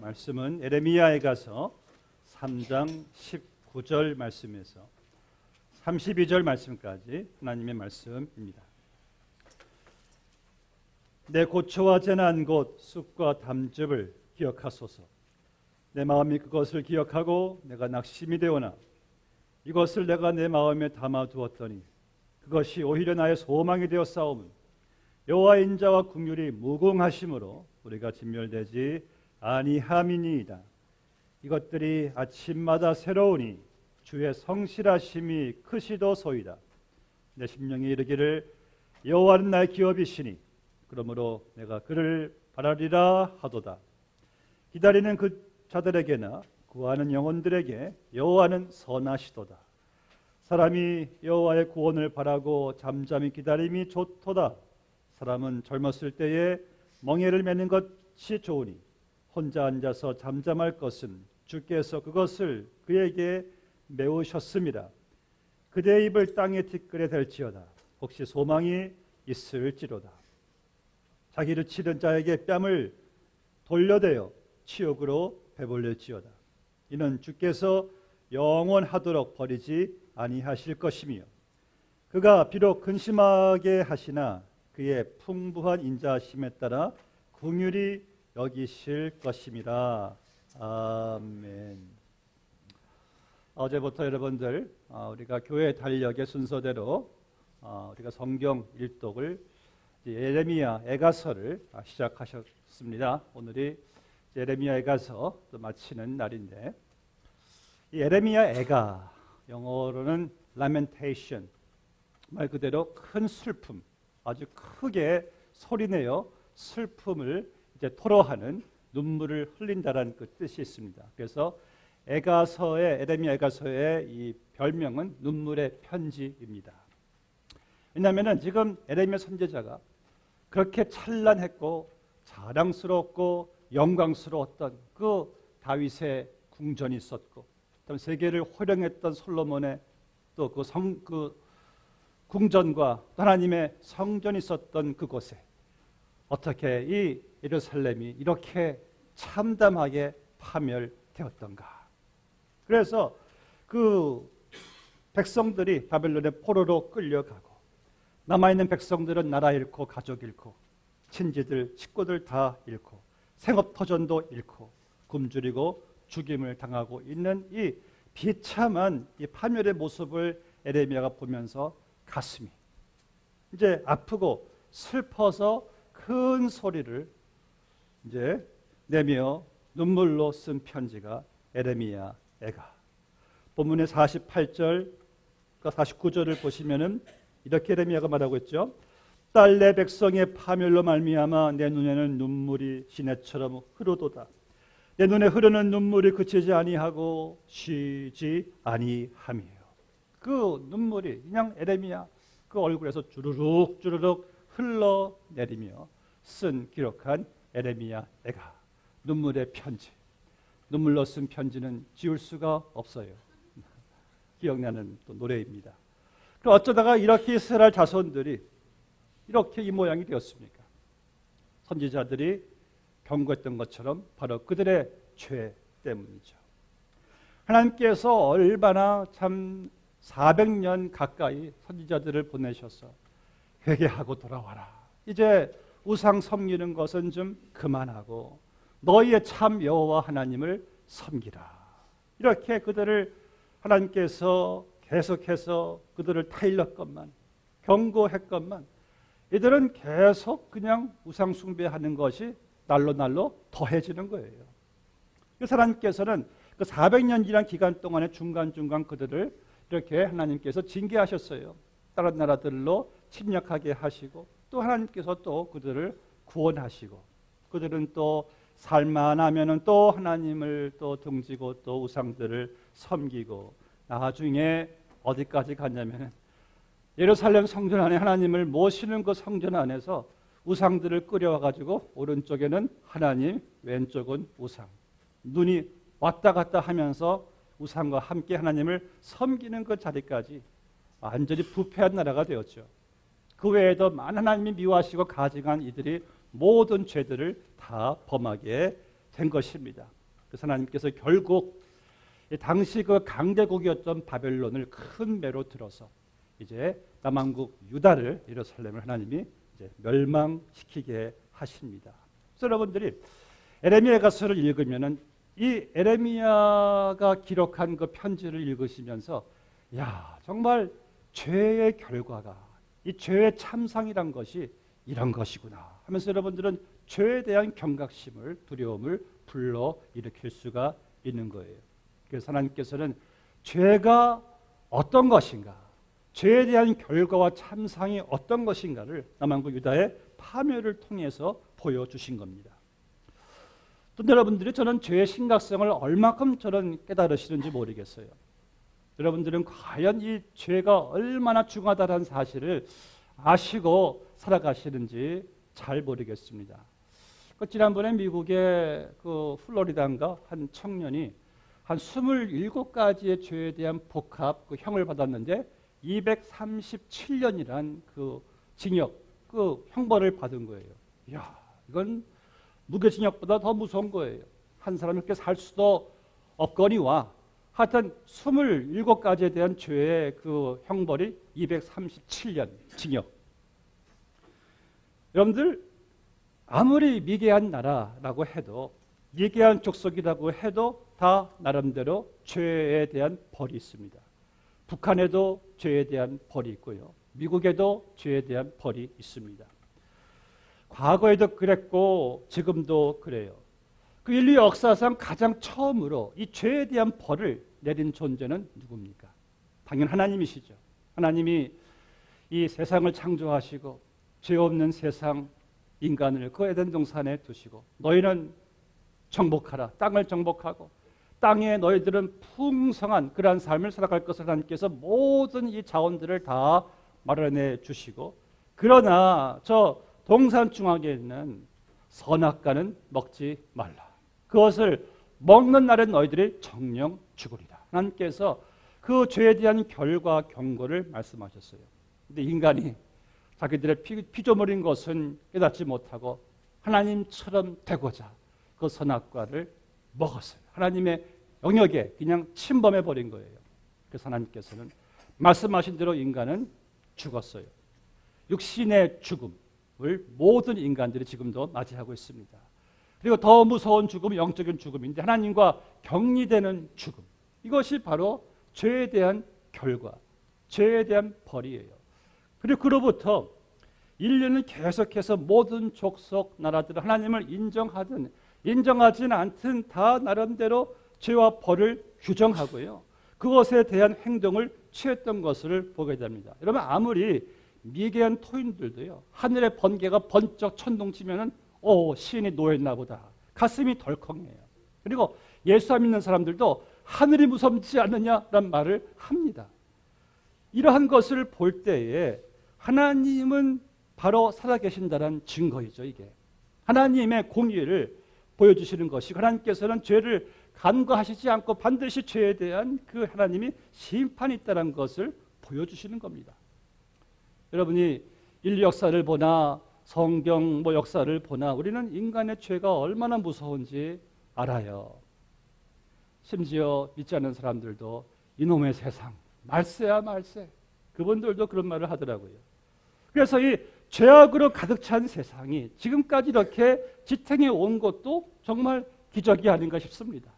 말씀은 에레미야에가서 3장 19절 말씀에서 32절 말씀까지 하나님의 말씀입니다. 내 고초와 재난 곧 쑥과 담즙을 기억하소서. 내 마음이 그것을 기억하고 내가 낙심이 되오나 이것을 내가 내 마음에 담아두었더니 그것이 오히려 나의 소망이 되어 싸움은 여호와의 인자와 긍휼이 무궁하심으로 우리가 진멸되지 아니함이니이다. 이것들이 아침마다 새로우니 주의 성실하심이 크시도소이다. 내 심령이 이르기를 여호와는 나의 기업이시니 그러므로 내가 그를 바라리라 하도다. 기다리는 그 자들에게나 구하는 영혼들에게 여호와는 선하시도다. 사람이 여호와의 구원을 바라고 잠잠히 기다림이 좋도다. 사람은 젊었을 때에 멍에를 매는 것이 좋으니 혼자 앉아서 잠잠할 것은 주께서 그것을 그에게 메우셨습니다. 그대의 입을 땅에 티끌에 댈지어다. 혹시 소망이 있을지로다. 자기를 치는 자에게 뺨을 돌려대어 치욕으로 배불릴지어다. 이는 주께서 영원하도록 버리지 아니하실 것이며 그가 비록 근심하게 하시나 그의 풍부한 인자하심에 따라 긍휼히 여기실 것임이라. 아멘. 어제부터 여러분들 우리가 교회 달력의 순서대로 우리가 성경 일독을 예레미야 애가서를 시작하셨습니다. 오늘이 예레미야 애가서 마치는 날인데, 이 예레미야 애가 영어로는 lamentation, 말 그대로 큰 슬픔, 아주 크게 소리내어 슬픔을 이제 토로하는, 눈물을 흘린다라는 그 뜻이 있습니다. 그래서 애가서의, 예레미야 애가서의 이 별명은 눈물의 편지입니다. 왜냐하면 지금 예레미야 선지자가 그렇게 찬란했고 자랑스럽고 영광스러웠던 그 다윗의 궁전이 있었고, 세계를 호령했던 솔로몬의 또 그 궁전과 하나님의 성전이 있었던 그곳에 어떻게 이 예루살렘이 이렇게 참담하게 파멸되었던가. 그래서 그 백성들이 바벨론의 포로로 끌려가고 남아있는 백성들은 나라 잃고 가족 잃고 친지들 식구들 다 잃고 생업터전도 잃고 굶주리고 죽임을 당하고 있는 이 비참한 이 파멸의 모습을 에레미야가 보면서 가슴이 이제 아프고 슬퍼서 큰 소리를 이제 내며 눈물로 쓴 편지가 에레미야 애가. 본문의 48절과 49절을 보시면은 이렇게 에레미야가 말하고 있죠. 딸 내 백성의 파멸로 말미암아 내 눈에는 눈물이 시내처럼 흐르도다. 내 눈에 흐르는 눈물이 그치지 아니하고 쉬지 아니함이에요. 그 눈물이 그냥 에레미야 그 얼굴에서 주르륵 주르륵 흘러내리며 쓴 기록한 에레미야 애가. 눈물의 편지. 눈물로 쓴 편지는 지울 수가 없어요. 기억나는 또 노래입니다. 그럼 어쩌다가 이렇게 이스라엘 자손들이 이렇게 이 모양이 되었습니까? 선지자들이 경고했던 것처럼 바로 그들의 죄 때문이죠. 하나님께서 얼마나 참 400년 가까이 선지자들을 보내셔서 회개하고 돌아와라. 이제 우상 섬기는 것은 좀 그만하고 너희의 참 여호와 하나님을 섬기라. 이렇게 그들을 하나님께서 계속해서 그들을 타일렀건만 경고했건만 이들은 계속 그냥 우상 숭배하는 것이 날로 날로 더해지는 거예요. 그래서 하나님께서는 그 400년이라는 기간 동안에 중간중간 그들을 이렇게 하나님께서 징계하셨어요. 다른 나라들로 침략하게 하시고 또 하나님께서 또 그들을 구원하시고 그들은 또 살만하면은 또 하나님을 또 등지고 또 우상들을 섬기고 나중에 어디까지 갔냐면은 예루살렘 성전 안에 하나님을 모시는 그 성전 안에서 우상들을 끌어와가지고 오른쪽에는 하나님, 왼쪽은 우상. 눈이 왔다 갔다 하면서 우상과 함께 하나님을 섬기는 그 자리까지 완전히 부패한 나라가 되었죠. 그 외에도 많은 하나님이 미워하시고 가증한 이들이 모든 죄들을 다 범하게 된 것입니다. 그래서 하나님께서 결국 당시 그 강대국이었던 바벨론을 큰 매로 들어서 이제 남왕국 유다를 예루살렘을 하나님이 이제 멸망시키게 하십니다. 그래서 여러분들이 에레미야가서를 읽으면은 이 에레미야가 기록한 그 편지를 읽으시면서 야, 정말 죄의 결과가 이 죄의 참상이란 것이 이런 것이구나 하면서 여러분들은 죄에 대한 경각심을 두려움을 불러일으킬 수가 있는 거예요. 그래서 하나님께서는 죄가 어떤 것인가, 죄에 대한 결과와 참상이 어떤 것인가를 남왕국 유다의 파멸을 통해서 보여주신 겁니다. 또 여러분들이 저는 죄의 심각성을 얼마큼 저는 깨달으시는지 모르겠어요. 여러분들은 과연 이 죄가 얼마나 중하다는 사실을 아시고 살아가시는지 잘 모르겠습니다. 지난번에 미국의 그 플로리다인가 한 청년이 한 27가지의 죄에 대한 복합 그 형을 받았는데 237년이란 그 징역 그 형벌을 받은 거예요. 이야, 이건 무교징역보다 더 무서운 거예요. 한 사람이 이렇게 살 수도 없거니와 하여튼 27가지에 대한 죄의 그 형벌이 237년 징역. 여러분들 아무리 미개한 나라라고 해도 미개한 족속이라고 해도 다 나름대로 죄에 대한 벌이 있습니다. 북한에도 죄에 대한 벌이 있고요. 미국에도 죄에 대한 벌이 있습니다. 과거에도 그랬고 지금도 그래요. 그 인류 역사상 가장 처음으로 이 죄에 대한 벌을 내린 존재는 누굽니까? 당연 하나님이시죠. 하나님이 이 세상을 창조하시고 죄 없는 세상 인간을 그 에덴 동산에 두시고 너희는 정복하라. 땅을 정복하고 땅에 너희들은 풍성한 그러한 삶을 살아갈 것을 하나님께서 모든 이 자원들을 다 마련해 주시고 그러나 저 동산 중앙에 있는 선악과는 먹지 말라. 그것을 먹는 날엔 너희들이 정령 죽으리라. 하나님께서 그 죄에 대한 결과 경고를 말씀하셨어요. 근데 인간이 자기들의 피조물인 것은 깨닫지 못하고 하나님처럼 되고자 그 선악과를 먹었어요. 하나님의 영역에 그냥 침범해 버린 거예요. 그래서 하나님께서는 말씀하신 대로 인간은 죽었어요. 육신의 죽음을 모든 인간들이 지금도 맞이하고 있습니다. 그리고 더 무서운 죽음은 영적인 죽음인데 하나님과 격리되는 죽음. 이것이 바로 죄에 대한 결과, 죄에 대한 벌이에요. 그리고 그로부터 인류는 계속해서 모든 족속 나라들은 하나님을 인정하든 인정하지는 않든 다 나름대로 죄와 벌을 규정하고요. 그것에 대한 행동을 취했던 것을 보게 됩니다. 여러분 아무리 미개한 토인들도요. 하늘의 번개가 번쩍 천둥치면은 시인이 놓였나 보다. 가슴이 덜컹해요. 그리고 예수 안 믿는 사람들도 하늘이 무섭지 않느냐라는 말을 합니다. 이러한 것을 볼 때에 하나님은 바로 살아계신다는 증거이죠. 이게 하나님의 공의를 보여주시는 것이고 하나님께서는 죄를 간과하시지 않고 반드시 죄에 대한 그 하나님이 심판이 있다는 것을 보여주시는 겁니다. 여러분이 인류 역사를 보나 성경 역사를 보나 우리는 인간의 죄가 얼마나 무서운지 알아요. 심지어 믿지 않는 사람들도 이놈의 세상 말세야 말세. 그분들도 그런 말을 하더라고요. 그래서 이 죄악으로 가득 찬 세상이 지금까지 이렇게 지탱해 온 것도 정말 기적이 아닌가 싶습니다.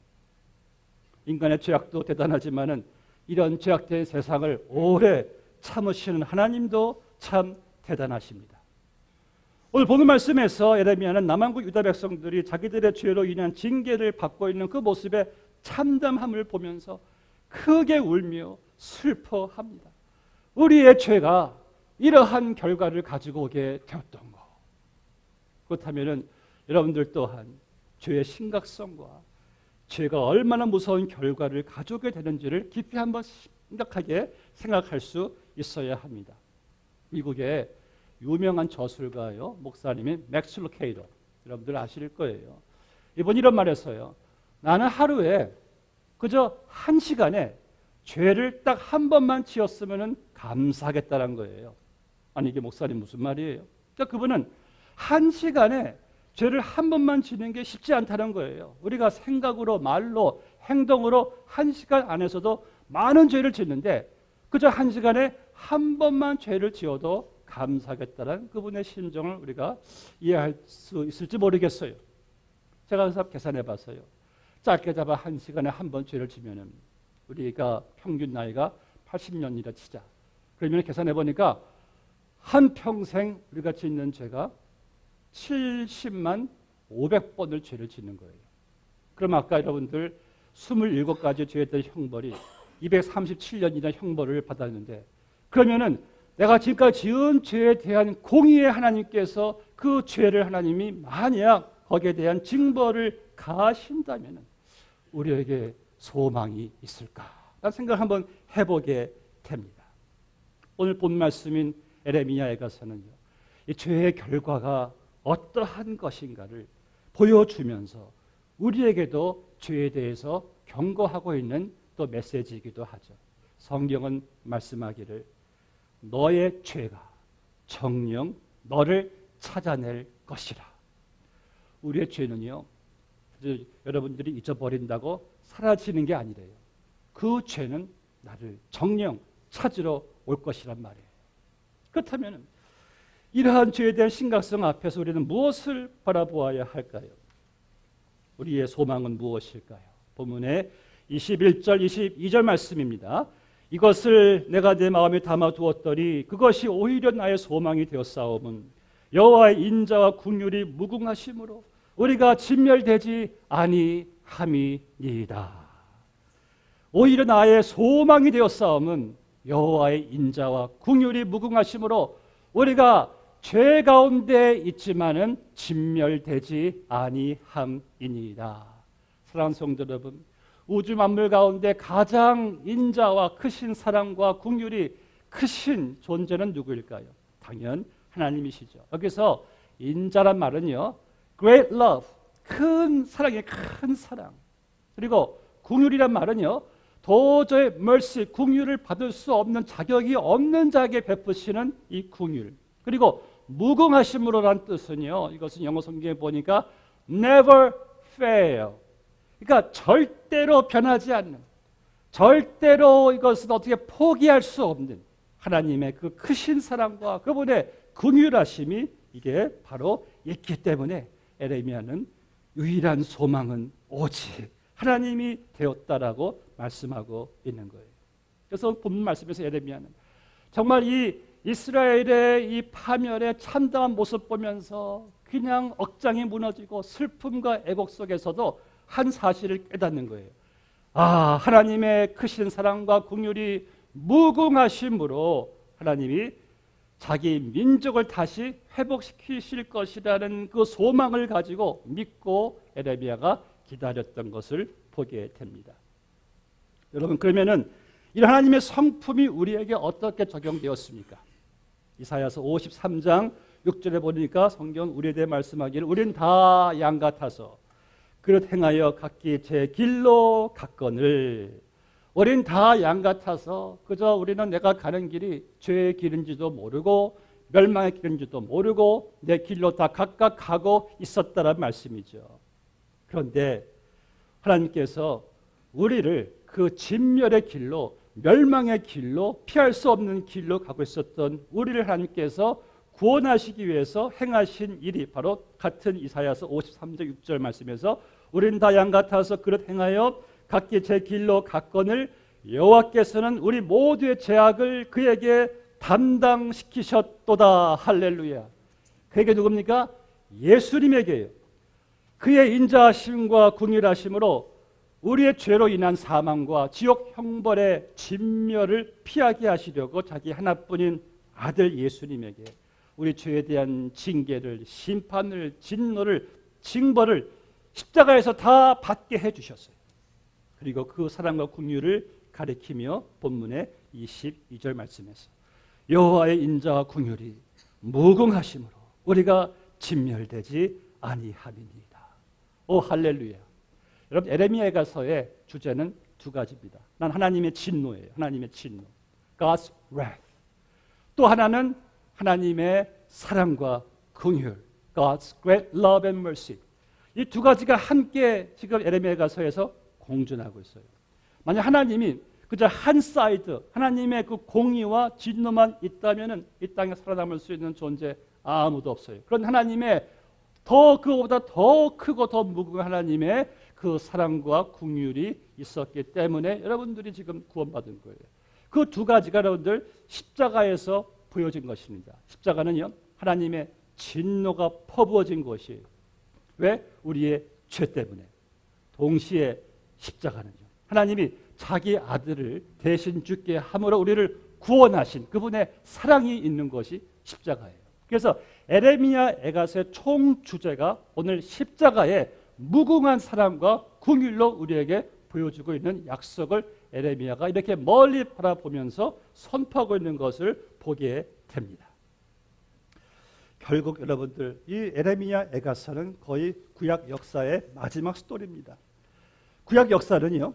인간의 죄악도 대단하지만은 이런 죄악된 세상을 오래 참으시는 하나님도 참 대단하십니다. 오늘 보는 말씀에서 예레미야는 남왕국 유다 백성들이 자기들의 죄로 인한 징계를 받고 있는 그 모습의 참담함을 보면서 크게 울며 슬퍼합니다. 우리의 죄가 이러한 결과를 가지고 오게 되었던 것. 그렇다면 여러분들 또한 죄의 심각성과 죄가 얼마나 무서운 결과를 가져오게 되는지를 깊이 한번 심각하게 생각할 수 있어야 합니다. 미국의 유명한 저술가요 목사님인 맥스 루케이더 여러분들 아실 거예요. 이분이 이런 말했어요. 나는 하루에 그저 1시간에 죄를 딱 한 번만 지었으면 감사하겠다는 거예요. 아니 이게 목사님 무슨 말이에요? 그러니까 그분은 1시간에 죄를 한 번만 지는 게 쉽지 않다는 거예요. 우리가 생각으로, 말로, 행동으로 1시간 안에서도 많은 죄를 짓는데 그저 1시간에 한 번만 죄를 지어도 감사하겠다는 그분의 심정을 우리가 이해할 수 있을지 모르겠어요. 제가 그래서 계산해 봤어요. 짧게 잡아 1시간에 한 번 죄를 지면은 우리가 평균 나이가 80년이라 치자. 그러면 계산해 보니까 한 평생 우리가 짓는 죄가 70만 500번을 죄를 짓는 거예요. 그럼 아까 여러분들 27가지 죄에 대한 형벌이 237년이나 형벌을 받았는데 그러면은 내가 지금까지 지은 죄에 대한 공의의 하나님께서 그 죄를 하나님이 만약 거기에 대한 징벌을 가하신다면 우리에게 소망이 있을까? 라는 생각을 한번 해보게 됩니다. 오늘 본 말씀인 에레미야에 가서는요, 이 죄의 결과가 어떠한 것인가를 보여주면서 우리에게도 죄에 대해서 경고하고 있는 또 메시지이기도 하죠. 성경은 말씀하기를 너의 죄가 정녕 너를 찾아낼 것이라. 우리의 죄는요, 여러분들이 잊어버린다고 사라지는 게 아니래요. 그 죄는 나를 정녕 찾으러 올 것이란 말이에요. 그렇다면 이러한 죄에 대한 심각성 앞에서 우리는 무엇을 바라보아야 할까요? 우리의 소망은 무엇일까요? 본문의 21절, 22절 말씀입니다. 이것을 내가 내 마음에 담아두었더니 그것이 오히려 나의 소망이 되었사오면 여호와의 인자와 긍휼이 무궁하심으로 우리가 진멸되지 아니함이니이다. 오히려 나의 소망이 되었사오면 여호와의 인자와 긍휼이 무궁하심으로 우리가 죄 가운데 있지만은 진멸되지 아니함이니이다. 사랑하는 성도 여러분, 우주 만물 가운데 가장 인자와 크신 사랑과 긍휼이 크신 존재는 누구일까요? 당연 하나님이시죠. 여기서 인자란 말은요, great love, 큰 사랑의 큰 사랑. 그리고 긍휼이란 말은요, 도저히 mercy, 긍휼을 받을 수 없는 자격이 없는 자에게 베푸시는 이 긍휼. 그리고 무궁하심으로란 뜻은요, 이것은 영어 성경에 보니까 never fail. 그러니까 절대로 변하지 않는, 절대로 이것은 어떻게 포기할 수 없는 하나님의 그 크신 사랑과 그분의 긍휼하심이 이게 바로 있기 때문에 에레미야는 유일한 소망은 오직 하나님이 되었다라고 말씀하고 있는 거예요. 그래서 본문 말씀에서 에레미야는 정말 이 이스라엘의 이 파멸의 참담한 모습 보면서 그냥 억장이 무너지고 슬픔과 애곡 속에서도 한 사실을 깨닫는 거예요. 아, 하나님의 크신 사랑과 긍휼이 무궁하심으로 하나님이 자기 민족을 다시 회복시키실 것이라는 그 소망을 가지고 믿고 에레미야가 기다렸던 것을 보게 됩니다. 여러분, 그러면은 이 하나님의 성품이 우리에게 어떻게 적용되었습니까? 이사야서 53장 6절에 보니까 성경 우리에 대해 말씀하기를 우리는 다 양 같아서 그릇 행하여 각기 제 길로 갔거늘. 우린 다 양 같아서 그저 우리는 내가 가는 길이 죄의 길인지도 모르고 멸망의 길인지도 모르고 내 길로 다 각각 가고 있었다는 말씀이죠. 그런데 하나님께서 우리를 그 진멸의 길로, 멸망의 길로, 피할 수 없는 길로 가고 있었던 우리를 하나님께서 구원하시기 위해서 행하신 일이 바로 같은 이사야서 53장 6절 말씀에서 우리는 다 양 같아서 그릇 행하여 각기 제 길로 갔거늘 여호와께서는 우리 모두의 죄악을 그에게 담당시키셨도다. 할렐루야. 그에게 누굽니까? 예수님에게요. 그의 인자하심과 긍휼하심으로 우리의 죄로 인한 사망과 지옥 형벌의 진멸을 피하게 하시려고 자기 하나뿐인 아들 예수님에게 우리 죄에 대한 징계를, 심판을, 진노를, 징벌을 십자가에서 다 받게 해주셨어요. 그리고 그 사랑과 긍휼을 가리키며 본문의 22절 말씀에서 여호와의 인자와 긍휼이 무궁하심으로 우리가 진멸되지 아니함이니이다. 오 할렐루야. 여러분, 에레미야가서의 주제는 두 가지입니다. 난 하나님의 진노예요. 하나님의 진노. God's wrath. 또 하나는 하나님의 사랑과 긍휼. God's great love and mercy. 이 두 가지가 함께 지금 에레미야서에서 공존하고 있어요. 만약 하나님이 그저 한 사이드, 하나님의 그 공의와 진노만 있다면은 이 땅에 살아남을 수 있는 존재 아무도 없어요. 그런 하나님의 그거보다 더 크고 더 무거운 하나님의 그 사랑과 긍휼이 있었기 때문에 여러분들이 지금 구원받은 거예요. 그 두 가지가 여러분들 십자가에서 보여진 것입니다. 십자가는요, 하나님의 진노가 퍼부어진 것이에요. 왜? 우리의 죄 때문에. 동시에 십자가는요, 하나님이 자기 아들을 대신 죽게 함으로 우리를 구원하신 그분의 사랑이 있는 것이 십자가예요. 그래서 에레미야 애가서의 총 주제가 오늘 십자가의 무궁한 사랑과 긍휼로 우리에게 보여주고 있는 약속을 에레미야가 이렇게 멀리 바라보면서 선포하고 있는 것을 보게 됩니다. 결국 여러분들 이 에레미야 애가서는 거의 구약 역사의 마지막 스토리입니다. 구약 역사는요,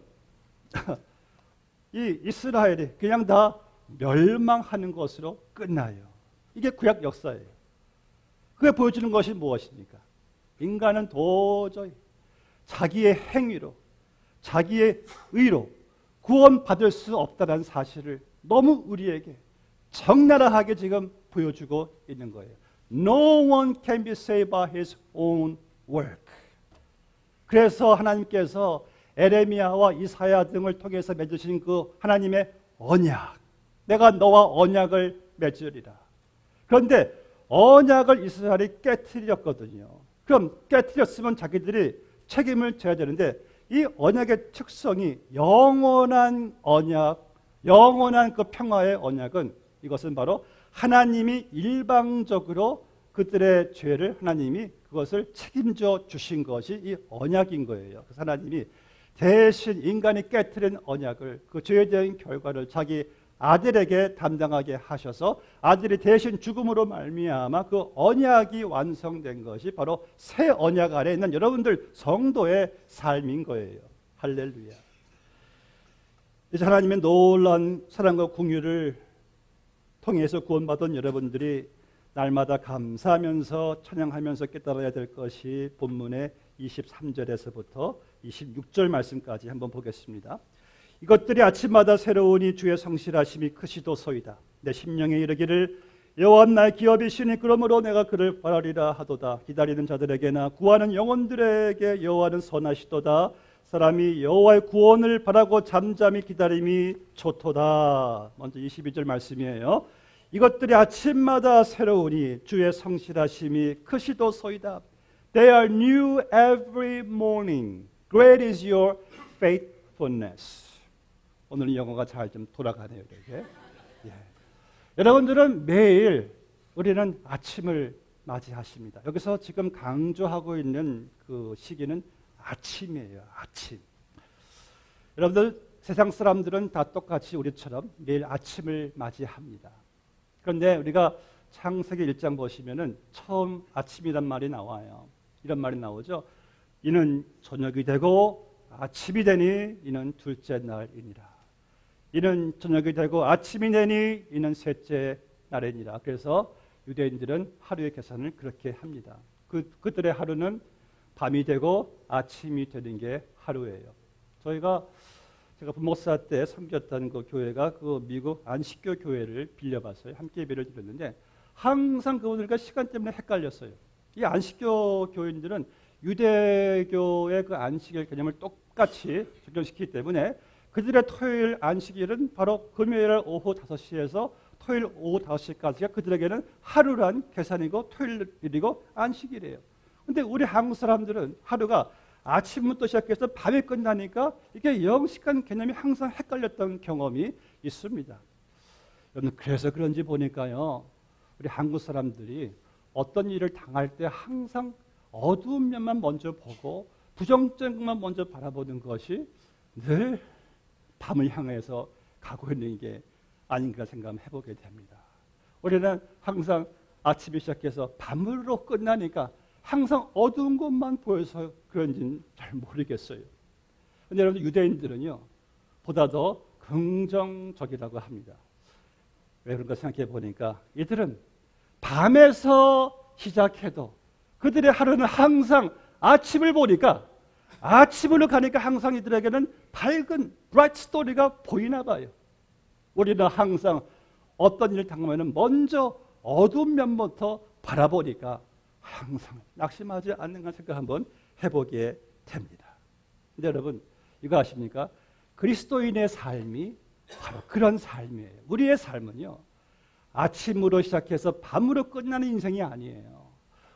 이 이스라엘이 그냥 다 멸망하는 것으로 끝나요. 이게 구약 역사예요. 그게 보여주는 것이 무엇입니까? 인간은 도저히 자기의 행위로, 자기의 의로 구원받을 수 없다는 사실을 너무 우리에게 적나라하게 지금 보여주고 있는 거예요. No one can be saved by his own work. 그래서 하나님께서 에레미야와 이사야 등을 통해서 맺으신 그 하나님의 언약, 내가 너와 언약을 맺으리라. 그런데 언약을 이스라엘이 깨트렸거든요. 그럼 깨트렸으면 자기들이 책임을 져야 되는데 이 언약의 특성이 영원한 언약, 영원한 그 평화의 언약은 이것은 바로 하나님이 일방적으로 그들의 죄를 하나님이 그것을 책임져 주신 것이 이 언약인 거예요. 그래서 하나님이 대신 인간이 깨트린 언약을, 그 죄에 대한 결과를 자기 아들에게 담당하게 하셔서 아들이 대신 죽음으로 말미암아 그 언약이 완성된 것이 바로 새 언약 아래 있는 여러분들 성도의 삶인 거예요. 할렐루야. 이제 하나님의 놀라운 사랑과 긍휼을 통해서 구원받은 여러분들이 날마다 감사하면서 찬양하면서 깨달아야 될 것이 본문의 23절에서부터 26절 말씀까지 한번 보겠습니다. 이것들이 아침마다 새로우니 주의 성실하심이 크시도소이다. 내 심령에 이르기를 여호와 나의 기업이시니 그러므로 내가 그를 바라리라 하도다. 기다리는 자들에게나 구하는 영혼들에게 여호와는 선하시도다. 사람이 여호와의 구원을 바라고 잠잠히 기다림이 좋도다. 먼저 22절 말씀이에요. 이것들이 아침마다 새로우니 주의 성실하심이 크시도소이다. They are new every morning. Great is your faithfulness. 오늘 영어가 잘 좀 돌아가네요. 이렇게. 예. 여러분들은 매일 우리는 아침을 맞이하십니다. 여기서 지금 강조하고 있는 그 시기는 아침이에요. 아침. 여러분들 세상 사람들은 다 똑같이 우리처럼 매일 아침을 맞이합니다. 그런데 우리가 창세기 1장 보시면은 처음 아침이란 말이 나와요. 이런 말이 나오죠. 이는 저녁이 되고 아침이 되니 이는 둘째 날이니라. 이는 저녁이 되고 아침이 되니 이는 셋째 날이니라. 그래서 유대인들은 하루의 계산을 그렇게 합니다. 그들의 하루는 밤이 되고 아침이 되는 게 하루예요. 제가 부목사 때 섬겼던 그 교회가 그 미국 안식교 교회를 빌려봤어요. 함께 예배를 드렸는데 항상 그분들과 시간 때문에 헷갈렸어요. 이 안식교 교인들은 유대교의 그 안식일 개념을 똑같이 적용시키기 때문에 그들의 토요일 안식일은 바로 금요일 오후 5시에서 토요일 오후 5시까지가 그들에게는 하루란 계산이고 토요일이고 안식일이에요. 근데 우리 한국 사람들은 하루가 아침부터 시작해서 밤에 끝나니까 이게 영시간 개념이 항상 헷갈렸던 경험이 있습니다. 여러분 그래서 그런지 보니까요. 우리 한국 사람들이 어떤 일을 당할 때 항상 어두운 면만 먼저 보고 부정적인 것만 먼저 바라보는 것이 늘 밤을 향해서 가고 있는 게 아닌가 생각해보게 됩니다. 우리는 항상 아침에 시작해서 밤으로 끝나니까 항상 어두운 것만 보여서 그런지는 잘 모르겠어요. 그런데 여러분 유대인들은요 보다 더 긍정적이라고 합니다. 왜 그런가 생각해 보니까 이들은 밤에서 시작해도 그들의 하루는 항상 아침을 보니까, 아침으로 가니까 항상 이들에게는 밝은 브라이트 스토리가 보이나 봐요. 우리는 항상 어떤 일을 당하면 먼저 어두운 면부터 바라보니까 항상 낙심하지 않는가 생각 한번 해보게 됩니다. 근데 여러분, 이거 아십니까? 그리스도인의 삶이 바로 그런 삶이에요. 우리의 삶은요, 아침으로 시작해서 밤으로 끝나는 인생이 아니에요.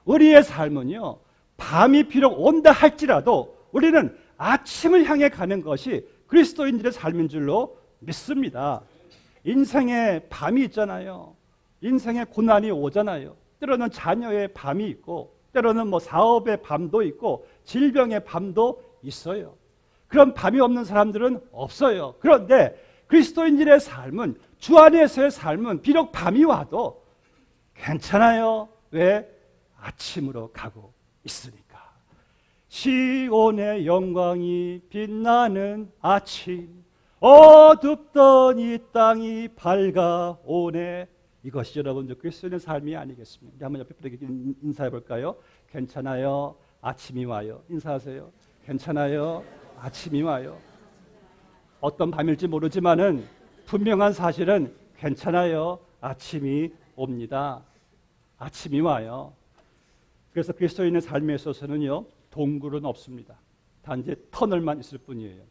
우리의 삶은요, 밤이 비록 온다 할지라도 우리는 아침을 향해 가는 것이 그리스도인들의 삶인 줄로 믿습니다. 인생에 밤이 있잖아요. 인생에 고난이 오잖아요. 때로는 자녀의 밤이 있고, 때로는 사업의 밤도 있고, 질병의 밤도 있어요. 그런 밤이 없는 사람들은 없어요. 그런데 그리스도인들의 삶은, 주 안에서의 삶은 비록 밤이 와도 괜찮아요. 왜? 아침으로 가고 있으니까. 시온의 영광이 빛나는 아침, 어둡던 이 땅이 밝아오네. 이것이 여러분들 그리스도인의 삶이 아니겠습니까? 우리 한번 옆에 분에게 인사해 볼까요? 괜찮아요. 아침이 와요. 인사하세요. 괜찮아요. 아침이 와요. 어떤 밤일지 모르지만은 분명한 사실은 괜찮아요. 아침이 옵니다. 아침이 와요. 그래서 그리스도인의 삶에 있어서는요, 동굴은 없습니다. 단지 터널만 있을 뿐이에요.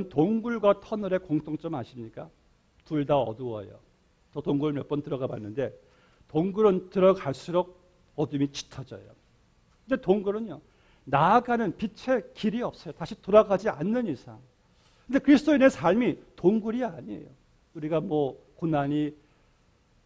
동굴과 터널의 공통점 아십니까? 둘 다 어두워요. 저 동굴 몇 번 들어가 봤는데 동굴은 들어갈수록 어둠이 짙어져요. 근데 동굴은요, 나아가는 빛의 길이 없어요. 다시 돌아가지 않는 이상. 근데 그리스도인의 삶이 동굴이 아니에요. 우리가 고난이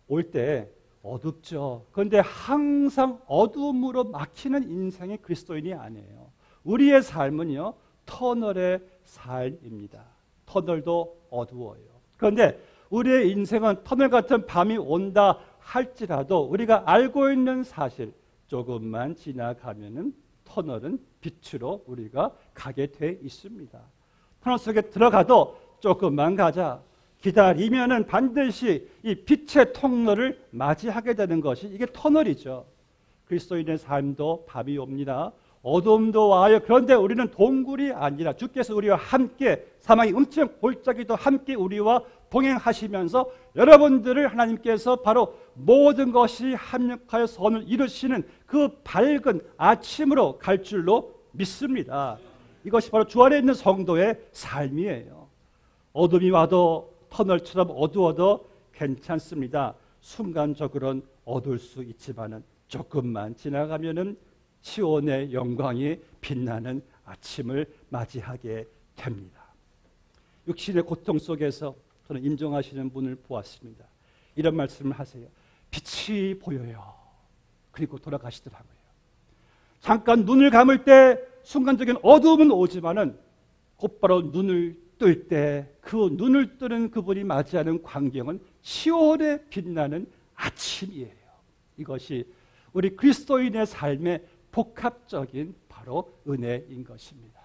올 때 어둡죠. 그런데 항상 어둠으로 막히는 인생의 그리스도인이 아니에요. 우리의 삶은요, 터널의 삶입니다. 터널도 어두워요. 그런데 우리의 인생은 터널 같은 밤이 온다 할지라도 우리가 알고 있는 사실, 조금만 지나가면은 터널은 빛으로 우리가 가게 돼 있습니다. 터널 속에 들어가도 조금만 가자, 기다리면은 반드시 이 빛의 통로를 맞이하게 되는 것이 이게 터널이죠. 그리스도인의 삶도 밤이 옵니다. 어둠도 와요. 그런데 우리는 동굴이 아니라 주께서 우리와 함께, 사망의 음침한 골짜기도 함께 우리와 동행하시면서 여러분들을 하나님께서 바로 모든 것이 합력하여 선을 이루시는 그 밝은 아침으로 갈 줄로 믿습니다. 이것이 바로 주 안에 있는 성도의 삶이에요. 어둠이 와도 터널처럼 어두워도 괜찮습니다. 순간적으로는 어두울 수 있지만은 조금만 지나가면은 시온의 영광이 빛나는 아침을 맞이하게 됩니다. 육신의 고통 속에서 저는 인정하시는 분을 보았습니다. 이런 말씀을 하세요. 빛이 보여요. 그리고 돌아가시더라고요. 잠깐 눈을 감을 때 순간적인 어두움은 오지만은 곧바로 눈을 뜰 때 그 눈을 뜨는 그분이 맞이하는 광경은 시온에 빛나는 아침이에요. 이것이 우리 그리스도인의 삶의 복합적인 바로 은혜인 것입니다.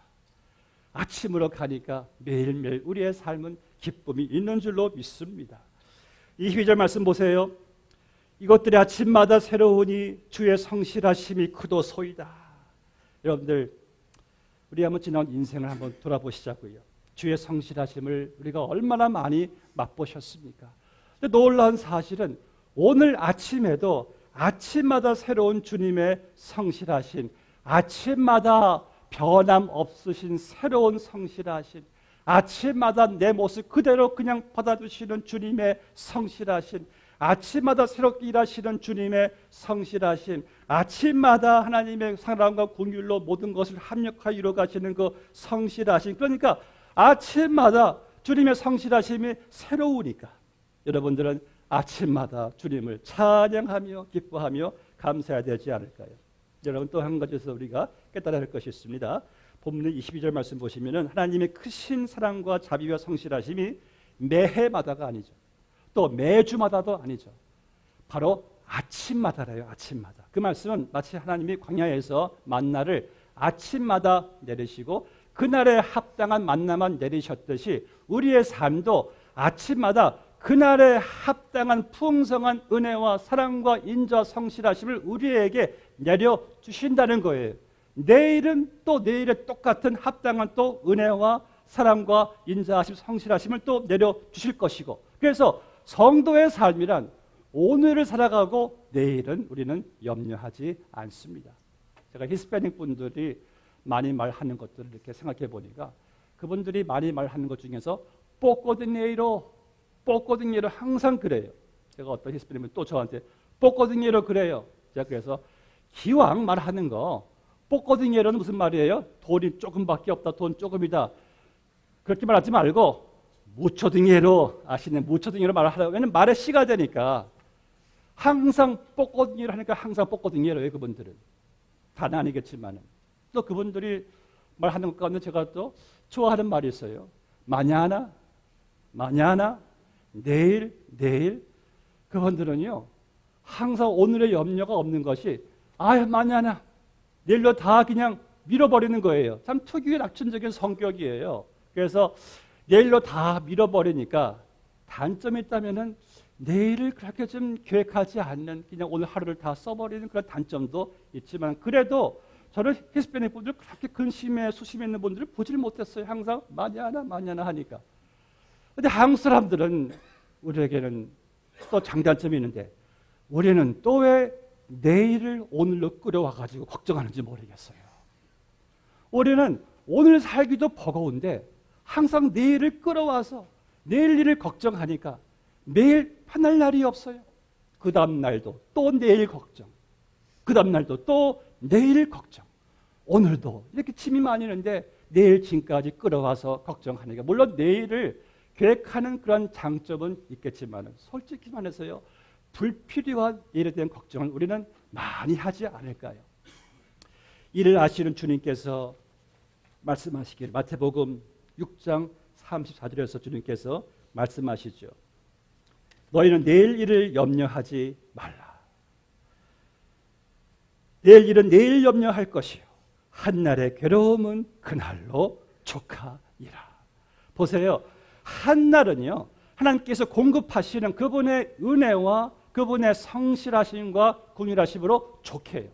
아침으로 가니까 매일매일 우리의 삶은 기쁨이 있는 줄로 믿습니다. 22절 말씀 보세요. 이것들이 아침마다 새로우니 주의 성실하심이 크도소이다. 여러분들, 우리 한번 지난 인생을 한번 돌아보시자고요. 주의 성실하심을 우리가 얼마나 많이 맛보셨습니까? 근데 놀라운 사실은 오늘 아침에도 아침마다 새로운 주님의 성실하심, 아침마다 변함없으신 새로운 성실하심, 아침마다 내 모습 그대로 그냥 받아주시는 주님의 성실하심, 아침마다 새롭게 일하시는 주님의 성실하심, 아침마다 하나님의 사랑과 긍휼로 모든 것을 합력하여 이루어가시는 그 성실하심. 그러니까 아침마다 주님의 성실하심이 새로우니까 여러분들은 아침마다 주님을 찬양하며 기뻐하며 감사해야 되지 않을까요? 여러분, 또 한 가지에서 우리가 깨달아야 할 것이 있습니다. 본문 22절 말씀 보시면은 하나님의 크신 사랑과 자비와 성실하심이 매해마다가 아니죠. 또 매주마다도 아니죠. 바로 아침마다래요. 아침마다. 그 말씀은 마치 하나님이 광야에서 만나를 아침마다 내리시고 그날에 합당한 만나만 내리셨듯이 우리의 삶도 아침마다 그날에 합당한 풍성한 은혜와 사랑과 인자 성실하심을 우리에게 내려주신다는 거예요. 내일은 또 내일에 똑같은 합당한 또 은혜와 사랑과 인자하심, 성실하심을 또 내려주실 것이고, 그래서 성도의 삶이란 오늘을 살아가고 내일은 우리는 염려하지 않습니다. 제가 히스패닉 분들이 많이 말하는 것들을 이렇게 생각해 보니까 그분들이 많이 말하는 것 중에서 뽀꼬딩예로 항상 그래요. 제가 어떤 히스패닉 분이 또 저한테 뽀꼬딩예로 그래요. 제가 그래서 기왕 말하는 거 뽀꼬딩예로는 무슨 말이에요? 돈이 조금밖에 없다, 돈 조금이다, 그렇게 말하지 말고 무초딩예로, 아시는 무초딩예로 말하라고. 왜냐면 말의 씨가 되니까 항상 뽀꼬딩예로 하니까 항상 뽀꼬딩예로예요. 그분들은 다는 아니겠지만 또 그분들이 말하는 것 가운데 제가 또 좋아하는 말이 있어요. 마냐나 내일. 그분들은요 항상 오늘의 염려가 없는 것이 마냐나 내일로 다 그냥 밀어버리는 거예요. 참 특유의 낙천적인 성격이에요. 그래서 내일로 다 밀어버리니까 단점이 있다면은 내일을 그렇게 좀 계획하지 않는, 그냥 오늘 하루를 다 써버리는 그런 단점도 있지만, 그래도 저는 히스패닉 분들 그렇게 근심에 수심에 있는 분들을 보질 못했어요. 항상 마냐나 하니까. 근데 한국 사람들은 우리에게는 또 장단점이 있는데 우리는 또 왜 내일을 오늘로 끌어와가지고 걱정하는지 모르겠어요. 우리는 오늘 살기도 버거운데 항상 내일을 끌어와서 내일 일을 걱정하니까 매일 편할 날이 없어요. 그 다음 날도 또 내일 걱정, 그 다음 날도 또 내일 걱정, 오늘도 이렇게 짐이 많이는데 내일 짐까지 끌어와서 걱정하니까, 물론 내일을 계획하는 그런 장점은 있겠지만 솔직히 말해서요, 불필요한 일에 대한 걱정을 우리는 많이 하지 않을까요? 이를 아시는 주님께서 말씀하시기를, 마태복음 6장 34절에서 주님께서 말씀하시죠. 너희는 내일 일을 염려하지 말라. 내일 일은 내일 염려할 것이요 한날의 괴로움은 그날로 족하리라. 보세요. 한날은요 하나님께서 공급하시는 그분의 은혜와 그분의 성실하심과 긍휼하심으로 족해요.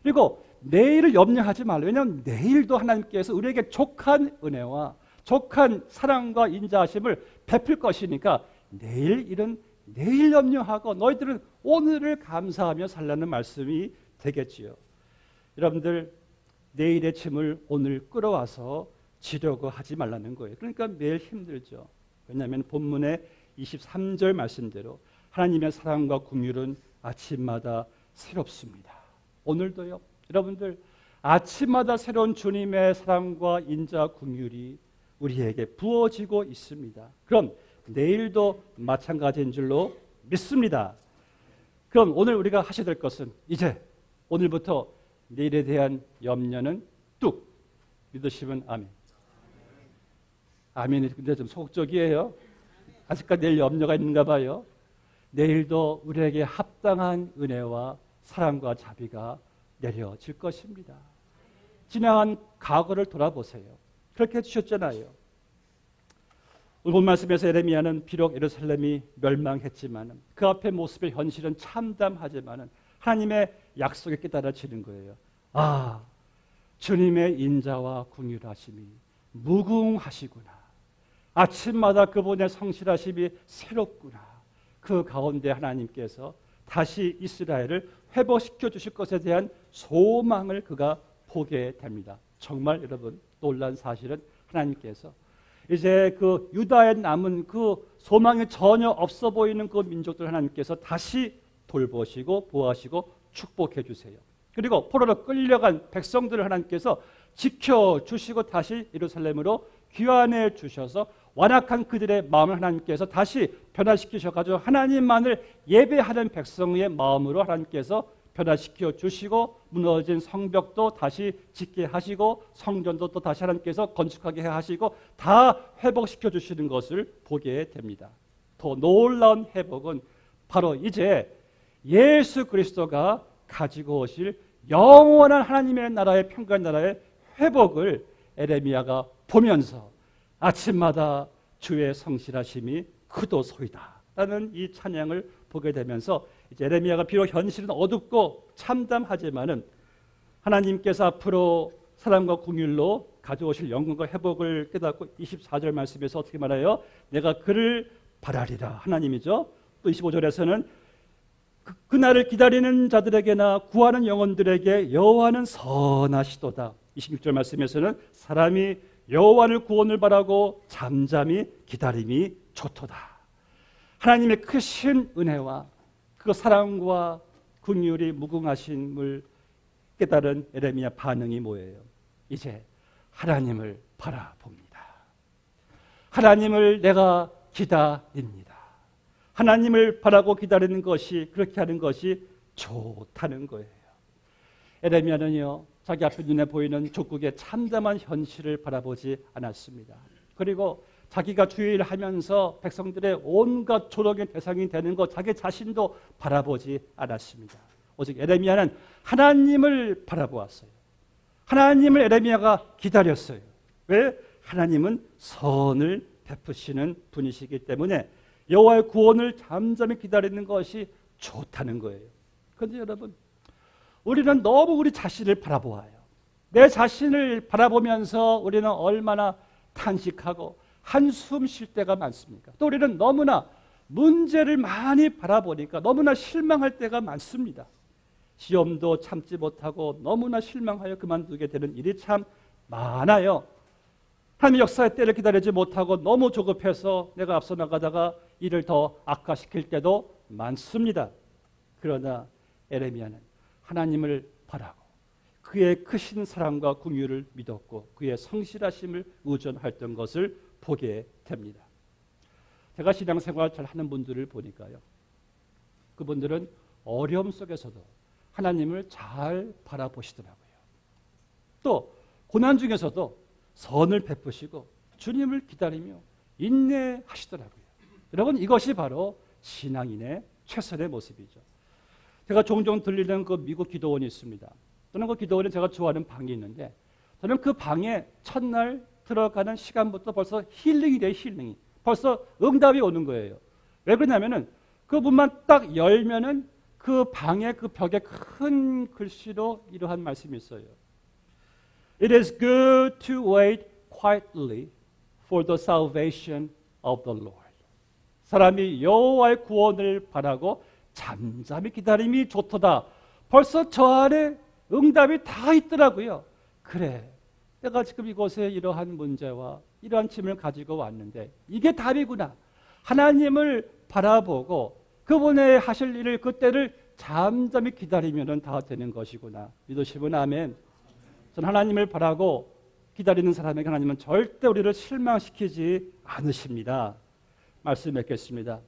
그리고 내일을 염려하지 말라. 왜냐하면 내일도 하나님께서 우리에게 족한 은혜와 족한 사랑과 인자하심을 베풀 것이니까 내일 일은 내일 염려하고 너희들은 오늘을 감사하며 살라는 말씀이 되겠지요. 여러분들, 내일의 짐을 오늘 끌어와서 지려고 하지 말라는 거예요. 그러니까 매일 힘들죠. 왜냐하면 본문의 23절 말씀대로 하나님의 사랑과 긍휼은 아침마다 새롭습니다. 오늘도요, 여러분들, 아침마다 새로운 주님의 사랑과 인자 긍휼이 우리에게 부어지고 있습니다. 그럼 내일도 마찬가지인 줄로 믿습니다. 그럼 오늘 우리가 하셔야 될 것은 이제 오늘부터 내일에 대한 염려는 뚝 믿으시면 아멘. 아멘이 근데 좀 소극적이에요. 아직까지 내일 염려가 있는가 봐요. 내일도 우리에게 합당한 은혜와 사랑과 자비가 내려질 것입니다. 지나간 과거를 돌아보세요. 그렇게 해주셨잖아요. 오늘 본 말씀에서 예레미야는 비록 예루살렘이 멸망했지만 그 앞에 모습의 현실은 참담하지만 하나님의 약속에 깨달아지는 거예요. 주님의 인자와 긍휼하심이 무궁하시구나. 아침마다 그분의 성실하심이 새롭구나. 그 가운데 하나님께서 다시 이스라엘을 회복시켜 주실 것에 대한 소망을 그가 보게 됩니다. 정말 여러분, 놀란 사실은 하나님께서 이제 그 유다에 남은 그 소망이 전혀 없어 보이는 그 민족들 하나님께서 다시 돌보시고 보호하시고 축복해 주세요. 그리고 포로로 끌려간 백성들을 하나님께서 지켜주시고 다시 예루살렘으로 귀환해 주셔서 완악한 그들의 마음을 하나님께서 다시 변화시키셔가지고 하나님만을 예배하는 백성의 마음으로 하나님께서 변화시켜 주시고 무너진 성벽도 다시 짓게 하시고 성전도 또 다시 하나님께서 건축하게 하시고 다 회복시켜 주시는 것을 보게 됩니다. 더 놀라운 회복은 바로 이제 예수 그리스도가 가지고 오실 영원한 하나님의 나라의 평강의 나라의 회복을 에레미야가 보면서 아침마다 주의 성실하심이 크도소이다 라는 이 찬양을 보게 되면서 이제 에레미야가 비록 현실은 어둡고 참담하지만은 하나님께서 앞으로 사랑과 궁율로 가져오실 영광과 회복을 깨닫고 24절 말씀에서 어떻게 말해요? 내가 그를 바라리라. 하나님이죠. 또 25절에서는 그날을 기다리는 자들에게나 구하는 영혼들에게 여호와는 선하시도다. 26절 말씀에서는 사람이 여호와를 구원을 바라고 잠잠히 기다림이 좋도다. 하나님의 크신 은혜와 그 사랑과 긍휼이 무궁하심을 깨달은 에레미야 반응이 뭐예요? 이제 하나님을 바라봅니다. 하나님을 내가 기다립니다. 하나님을 바라고 기다리는 것이, 그렇게 하는 것이 좋다는 거예요. 에레미야는요, 자기 앞에 눈에 보이는 족국의 참담한 현실을 바라보지 않았습니다. 그리고 자기가 주의를 하면서 백성들의 온갖 조롱의 대상이 되는 것, 자기 자신도 바라보지 않았습니다. 오직 에레미야는 하나님을 바라보았어요. 하나님을 에레미야가 기다렸어요. 왜? 하나님은 선을 베푸시는 분이시기 때문에 여호와의 구원을 잠잠히 기다리는 것이 좋다는 거예요. 그런데 여러분, 우리는 너무 우리 자신을 바라보아요. 내 자신을 바라보면서 우리는 얼마나 탄식하고 한숨 쉴 때가 많습니까? 또 우리는 너무나 문제를 많이 바라보니까 너무나 실망할 때가 많습니다. 시험도 참지 못하고 너무나 실망하여 그만두게 되는 일이 참 많아요. 하나님의 역사의 때를 기다리지 못하고 너무 조급해서 내가 앞서 나가다가 일을 더 악화시킬 때도 많습니다. 그러나 에레미야는 하나님을 바라고 그의 크신 사랑과 긍휼을 믿었고 그의 성실하심을 의존했던 것을 보게 됩니다. 제가 신앙생활 잘 하는 분들을 보니까요, 그분들은 어려움 속에서도 하나님을 잘 바라보시더라고요. 또 고난 중에서도 선을 베푸시고 주님을 기다리며 인내하시더라고요. 여러분, 이것이 바로 신앙인의 최선의 모습이죠. 제가 종종 들리는 그 미국 기도원이 있습니다. 저는 그 기도원에 제가 좋아하는 방이 있는데, 저는 그 방에 첫날 들어가는 시간부터 벌써 힐링이 돼요. 힐링이. 벌써 응답이 오는 거예요. 왜 그러냐면은 그 문만 딱 열면은 그 방의 그 벽에 큰 글씨로 이러한 말씀이 있어요. It is good to wait quietly for the salvation of the Lord. 사람이 여호와의 구원을 바라고 잠잠히 기다림이 좋도다. 벌써 저 안에 응답이 다 있더라고요. 그래, 내가 지금 이곳에 이러한 문제와 이러한 짐을 가지고 왔는데 이게 답이구나. 하나님을 바라보고 그분의 하실 일을, 그때를 잠잠히 기다리면 다 되는 것이구나. 믿으시면 아멘. 저는 하나님을 바라고 기다리는 사람에게 하나님은 절대 우리를 실망시키지 않으십니다. 말씀 맺겠습니다.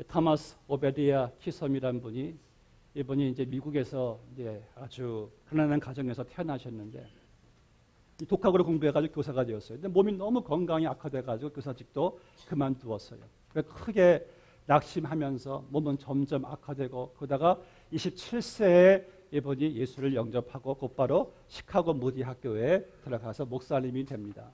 토마스 오베디아 키섬이라는 분이, 이분이 이제 미국에서 이제 아주 가난한 가정에서 태어나셨는데 독학으로 공부해가지고 교사가 되었어요. 근데 몸이 너무 건강이 악화돼가지고 교사직도 그만두었어요. 크게 낙심하면서 몸은 점점 악화되고, 그러다가 27세에 이분이 예수를 영접하고 곧바로 시카고 무디 학교에 들어가서 목사님이 됩니다.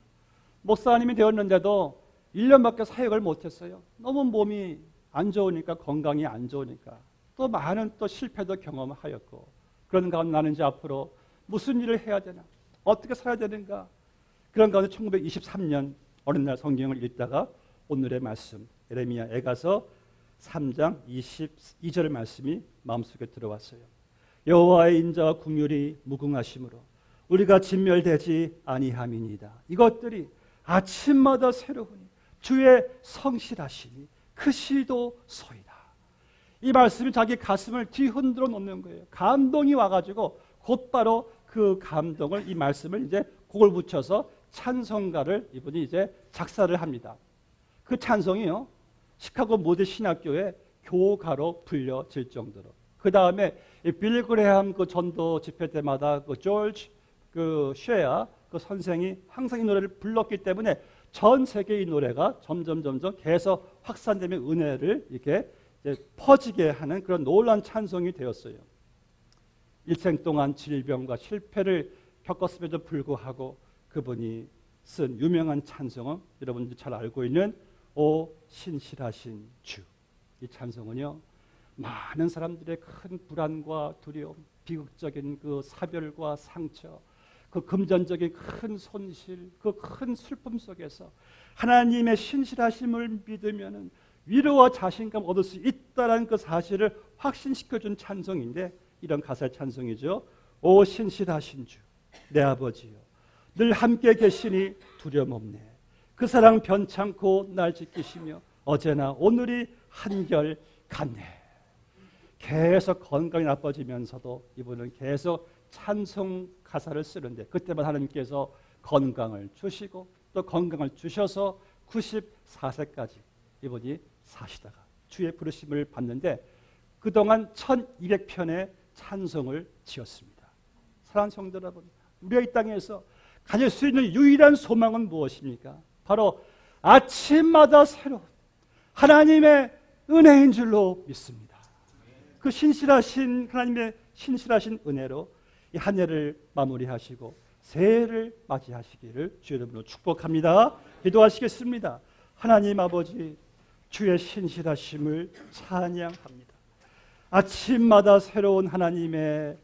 목사님이 되었는데도 1년밖에 사역을 못했어요. 너무 몸이 안 좋으니까, 건강이 안 좋으니까. 또 많은 또 실패도 경험하였고, 그런 가운데 나는 이제 앞으로 무슨 일을 해야 되나, 어떻게 살아야 되는가. 그런 가운데 1923년 어느 날 성경을 읽다가 오늘의 말씀, 에레미야 애가서 3장 22절 말씀이 마음속에 들어왔어요. 여호와의 인자와 긍휼이 무궁하심으로 우리가 진멸되지 아니함이니이다. 이것들이 아침마다 새로우니 주의 성실하심이 크시도소이다. 이 말씀이 자기 가슴을 뒤흔들어 놓는 거예요. 감동이 와가지고 곧바로 그 감동을, 이 말씀을 이제 곡을 붙여서 찬송가를 이분이 이제 작사를 합니다. 그 찬송이요, 시카고 모대 신학교의 교가로 불려질 정도로. 그 다음에 빌리 그레함 그 전도 집회 때마다 그 조지 그 쉐아 그 선생이 항상 이 노래를 불렀기 때문에 전 세계 이 노래가 점점 계속 확산되며 은혜를 이렇게 이제 퍼지게 하는 그런 놀라운 찬송이 되었어요. 일생 동안 질병과 실패를 겪었음에도 불구하고 그분이 쓴 유명한 찬송은 여러분들이 잘 알고 있는 오 신실하신 주. 이 찬송은요, 많은 사람들의 큰 불안과 두려움, 비극적인 그 사별과 상처, 그 금전적인 큰 손실, 그 큰 슬픔 속에서 하나님의 신실하심을 믿으면은 위로와 자신감 얻을 수 있다는 그 사실을 확신시켜준 찬송인데, 이런 가사의 찬송이죠. 오 신실하신 주 내 아버지요, 늘 함께 계시니 두려움 없네. 그 사랑 변찮고 날 지키시며 어제나 오늘이 한결 같네. 계속 건강이 나빠지면서도 이분은 계속 찬송 가사를 쓰는데, 그때마다 하나님께서 건강을 주시고 또 건강을 주셔서 94세까지 이분이 사시다가 주의 부르심을 받는데, 그동안 1200편의 찬송을 지었습니다. 사랑하는 성도 여러분, 우리가 이 땅에서 가질 수 있는 유일한 소망은 무엇입니까? 바로 아침마다 새로운 하나님의 은혜인 줄로 믿습니다. 그 신실하신 하나님의 신실하신 은혜로 이 한 해를 마무리하시고 새해를 맞이하시기를 주의 이름으로 축복합니다. 기도하시겠습니다. 하나님 아버지, 주의 신실하심을 찬양합니다. 아침마다 새로운 하나님의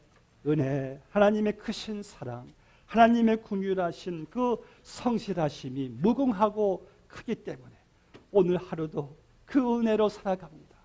은혜, 하나님의 크신 사랑, 하나님의 긍휼하신 그 성실하심이 무궁하고 크기 때문에 오늘 하루도 그 은혜로 살아갑니다.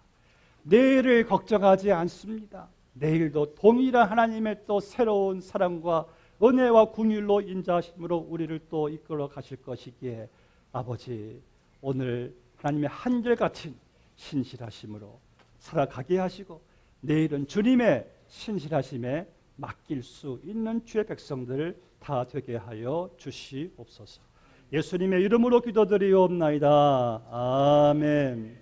내일을 걱정하지 않습니다. 내일도 동일한 하나님의 또 새로운 사랑과 은혜와 긍휼로 인자하심으로 우리를 또 이끌어 가실 것이기에 아버지, 오늘 하나님의 한결같은 신실하심으로 살아가게 하시고 내일은 주님의 신실하심에 맡길 수 있는 주의 백성들 다 되게 하여 주시옵소서. 예수님의 이름으로 기도드리옵나이다. 아멘.